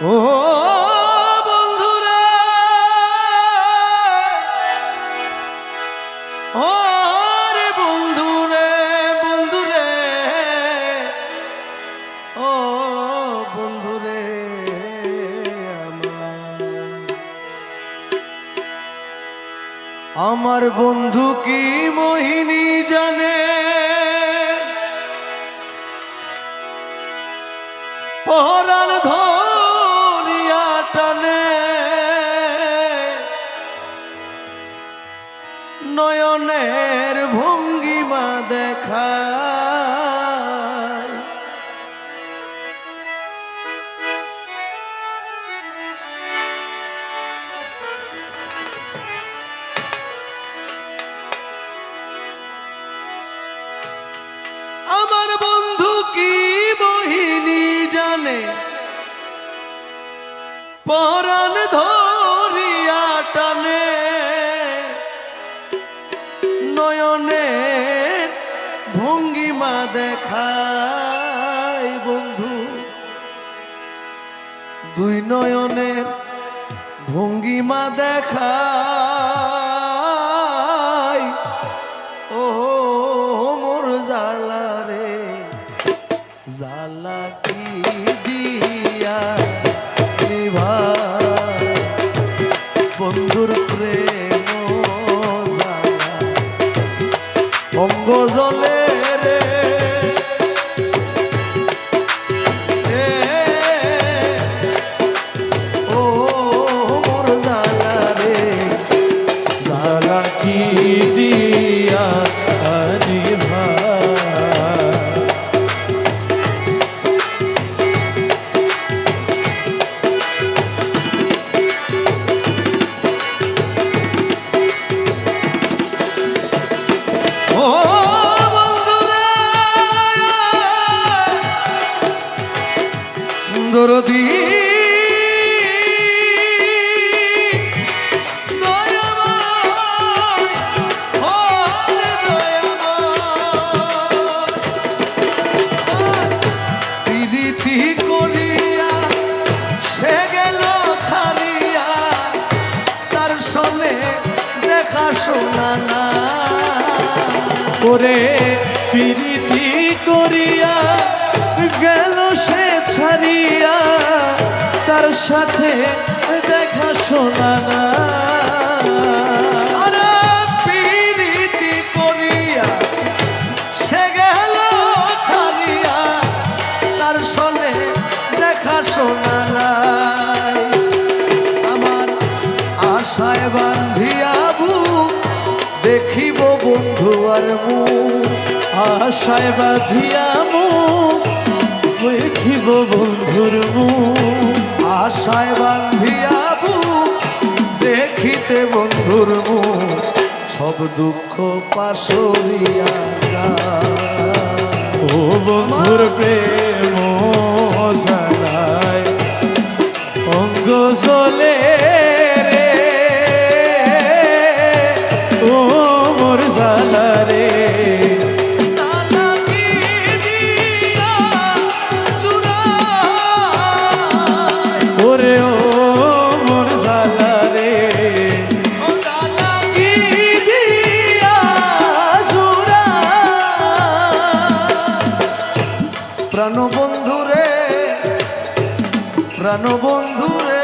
ও বন্ধুরে, ও রে বন্ধুরে, বন্ধুরে, ও বন্ধুরে আমার বন্ধু কি মোহিনী জানে, পরাণ ধরিয়া টানে, নয়নের ভঙ্গিমা দেখায়। আমার বন্ধু কি মোহিনী জানে, পরাণ ধরিয়া টানে, নয়নের ভঙ্গিমা দেখায়। বন্ধু দুই নয়নের ভঙ্গিমা দেখায়। ও মোর জালা রে, জালা কি দিয়া নিভাই, বন্ধুর প্রেম জালা অঙ্গ জলে রে। ও মোর জালা রে, জালা কি দিয়া নিভাই। দরদি প্রীতি করিয়া সে গেল ছাড়িয়া, তার সনে দেখা শোনা না করে প্রীতি করিয়া গেল সে ছাড়িয়া, তার সাথে দেখা শোনা না। আরে প্রীতি করিয়া সে গেল ছাড়িয়া, তার সনে দেখা শোনা নাই। আমার আশায় বান্ধিয়া বুক দেখিব বন্ধু আর মুখ, আশায় বাঁধিয়া মুখ দেখিব বন্ধুর মুখ। আশায় বান্ধিয়া বুক দেখিতে বন্ধুর মুখ, সব দুঃখ পাশরিয়া যায়। ও বন্ধুর প্রেম জানায় অঙ্গ জলে রে, ও মোর জালা রে। জালা কি দিয়া জুড়ায়, ওরে ও মোর জালা রে, ও জালা কি দিয়া জুড়ায়। প্রাণ বন্ধুরে, প্রাণ বন্ধুরে,